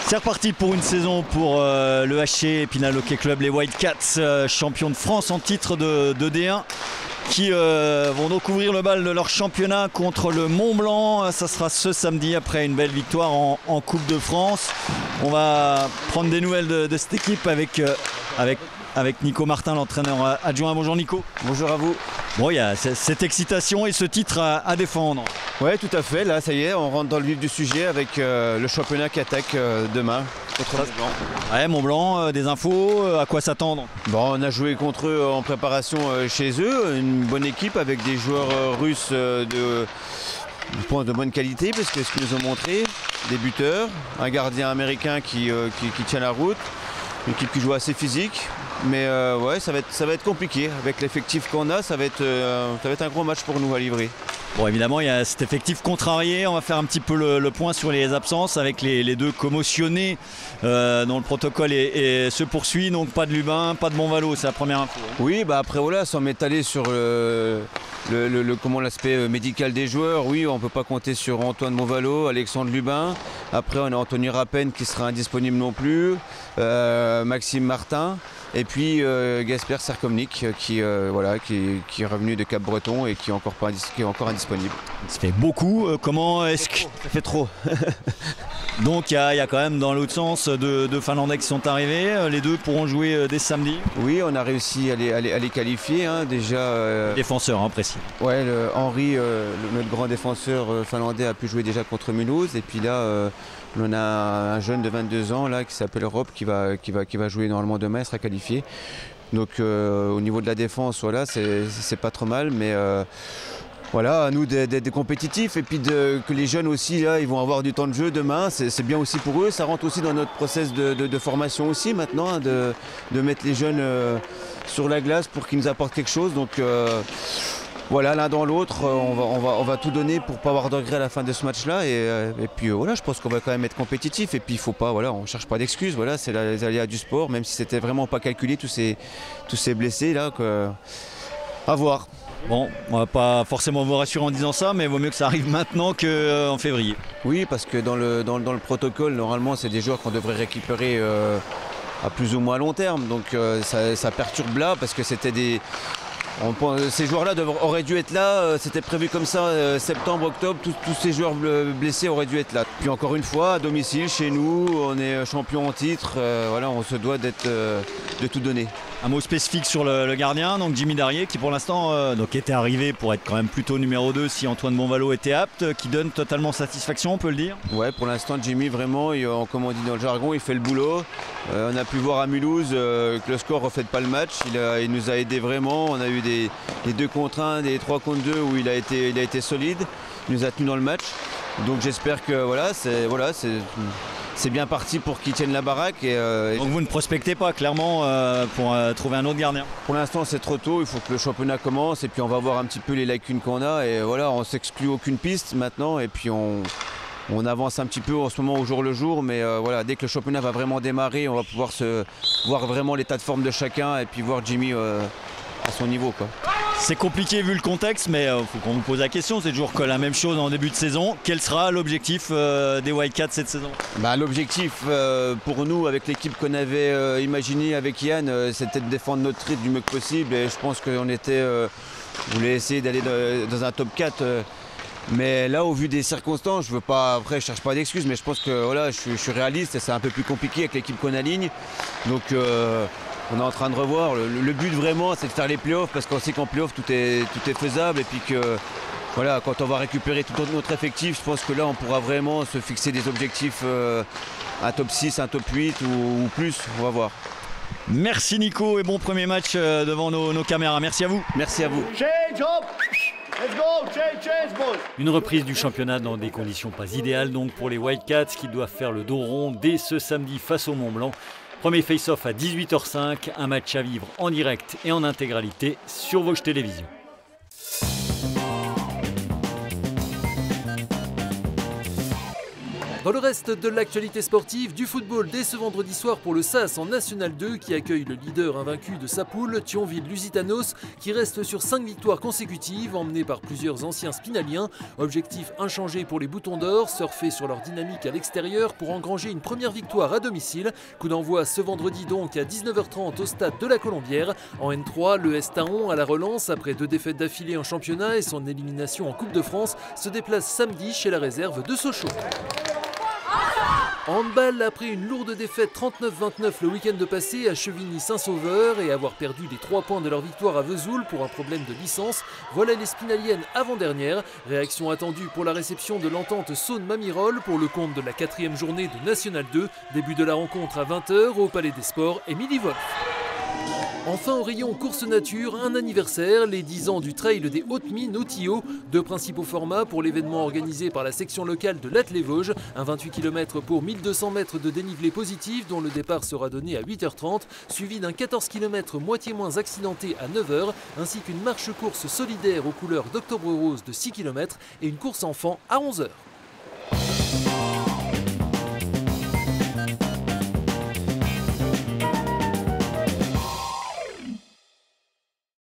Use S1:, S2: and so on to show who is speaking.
S1: C'est reparti pour une saison pour le HC Épinal Hockey Club, les Wildcats, champions de France en titre de D1, qui vont donc ouvrir le bal de leur championnat contre le Mont-Blanc. Ça sera ce samedi après une belle victoire en Coupe de France. On va prendre des nouvelles de cette équipe avec Nico Martin, l'entraîneur adjoint. Bonjour Nico.
S2: Bonjour à vous.
S1: Bon, il y a cette excitation et ce titre à défendre.
S2: Oui, tout à fait. Là, ça y est, on rentre dans le vif du sujet avec le championnat qui attaque demain contre Mont-Blanc.
S1: Ouais, Mont-Blanc, des infos, à quoi s'attendre?
S2: Bon, on a joué contre eux en préparation chez eux. Une bonne équipe avec des joueurs russes de bonne qualité, parce que ce qu'ils nous ont montré, des buteurs, un gardien américain qui tient la route, une équipe qui joue assez physique. Mais ouais, ça va être compliqué. Avec l'effectif qu'on a, ça va être un gros match pour nous à livrer.
S1: Bon, évidemment, il y a cet effectif contrarié. On va faire un petit peu le point sur les absences avec les deux commotionnés dont le protocole se poursuit. Donc pas de Lubin, pas de Montvalo, c'est la première info.
S2: Oui, bah après voilà, sans m'étaler sur l'aspect médical des joueurs, oui, on ne peut pas compter sur Antoine Montvalo, Alexandre Lubin. Après, on a Anthony Rappen qui sera indisponible non plus, Maxime Martin. Et puis Gasper Serkomnik qui est revenu de Cap-Breton et qui est encore indisponible.
S1: Ça fait beaucoup. Comment est-ce que...
S2: Ça fait trop.
S1: Donc il y a quand même dans l'autre sens deux Finlandais qui sont arrivés. Les deux pourront jouer dès samedi.
S2: Oui, on a réussi à les qualifier hein, déjà.
S1: Défenseur, hein, précis.
S2: Ouais, Henri, notre grand défenseur finlandais, a pu jouer déjà contre Mulhouse. Et puis là, on a un jeune de 22 ans là, qui s'appelle Rob qui va jouer normalement demain, il sera qualifié. Donc au niveau de la défense, voilà, c'est pas trop mal. Mais voilà, à nous d'être compétitifs et puis que les jeunes aussi, là, ils vont avoir du temps de jeu demain. C'est bien aussi pour eux. Ça rentre aussi dans notre process de formation aussi maintenant, hein, de mettre les jeunes sur la glace pour qu'ils nous apportent quelque chose. Donc voilà, l'un dans l'autre, on va tout donner pour ne pas avoir de regrets à la fin de ce match-là. Et puis voilà, je pense qu'on va quand même être compétitif. Et puis il faut pas, voilà, on ne cherche pas d'excuses. Voilà, c'est les aléas du sport, même si c'était vraiment pas calculé tous ces blessés là. À voir.
S1: Bon, on va pas forcément vous rassurer en disant ça, mais il vaut mieux que ça arrive maintenant qu'en février.
S2: Oui, parce que dans le protocole, normalement, c'est des joueurs qu'on devrait récupérer à plus ou moins long terme. Donc ça perturbe là, parce que c'était ces joueurs-là auraient dû être là, c'était prévu comme ça, septembre, octobre, tous ces joueurs blessés auraient dû être là. Puis encore une fois, à domicile, chez nous, on est champion en titre, voilà, on se doit de tout donner.
S1: Un mot spécifique sur le gardien, donc Jimmy Darrier, qui pour l'instant était arrivé pour être quand même plutôt numéro 2 si Antoine Montvalo était apte, qui donne totalement satisfaction, on peut le dire. Ouais,
S2: pour l'instant Jimmy vraiment, comme on dit dans le jargon, il fait le boulot. On a pu voir à Mulhouse que le score ne reflète pas le match, il nous a aidé vraiment, on a eu des 2 contre 1, des 3 contre 2 où il a été solide, il nous a tenu dans le match. Donc j'espère que voilà, c'est bien parti pour qu'ils tiennent la baraque.
S1: Donc vous ne prospectez pas clairement pour trouver un autre gardien?
S2: Pour l'instant c'est trop tôt, il faut que le championnat commence et puis on va voir un petit peu les lacunes qu'on a. Et voilà, on s'exclut aucune piste maintenant et puis on avance un petit peu en ce moment au jour le jour. Mais voilà, dès que le championnat va vraiment démarrer, on va pouvoir voir vraiment l'état de forme de chacun et puis voir Jimmy à son niveau, quoi.
S1: C'est compliqué vu le contexte, mais il faut qu'on vous pose la question. C'est toujours la même chose en début de saison. Quel sera l'objectif des Wildcats cette saison?
S2: L'objectif pour nous, avec l'équipe qu'on avait imaginée avec Yann, c'était de défendre notre titre du mieux que possible. Et je pense qu'on voulait essayer d'aller dans un top 4. Mais là, au vu des circonstances, je veux pas. Après, je cherche pas d'excuses, mais je pense que voilà, je suis réaliste et c'est un peu plus compliqué avec l'équipe qu'on aligne. Donc on est en train de revoir. Le but vraiment, c'est de faire les playoffs parce qu'on sait qu'en playoffs tout est faisable et puis que voilà, quand on va récupérer tout notre effectif, je pense que là on pourra vraiment se fixer des objectifs, un top 6, un top 8 ou plus, on va voir.
S1: Merci Nico et bon premier match devant nos caméras. Merci à vous.
S2: Merci à vous.
S3: Change up. Let's go, change, boys.
S1: Une reprise du championnat dans des conditions pas idéales donc pour les Wildcats qui doivent faire le dos rond dès ce samedi face au Mont-Blanc. Premier face-off à 18h05, un match à vivre en direct et en intégralité sur Vosges Télévisions.
S4: Dans le reste de l'actualité sportive, du football dès ce vendredi soir pour le SAS en National 2 qui accueille le leader invaincu de sa poule, Thionville-Lusitanos, qui reste sur 5 victoires consécutives emmené par plusieurs anciens spinaliens. Objectif inchangé pour les Boutons d'Or, surfer sur leur dynamique à l'extérieur pour engranger une première victoire à domicile. Coup d'envoi ce vendredi donc à 19h30 au stade de la Colombière. En N3, le Estaon à la relance après 2 défaites d'affilée en championnat et son élimination en Coupe de France se déplace samedi chez la réserve de Sochaux. Handball, après une lourde défaite 39-29 le week-end passé à Chevigny-Saint-Sauveur et avoir perdu les 3 points de leur victoire à Vesoul pour un problème de licence, voilà les Spinaliennes avant-dernière. Réaction attendue pour la réception de l'entente Saône-Mamirol pour le compte de la 4e journée de National 2. Début de la rencontre à 20h au Palais des Sports, Émilie Wolf. Enfin au rayon course nature, un anniversaire, les 10 ans du trail des Hautes-Mines au Tillot. 2 principaux formats pour l'événement organisé par la section locale de l'Ath-les-Vosges. Un 28 km pour 1200 mètres de dénivelé positif dont le départ sera donné à 8h30, suivi d'un 14 km moitié moins accidenté à 9h, ainsi qu'une marche-course solidaire aux couleurs d'Octobre Rose de 6 km et une course enfant à 11h.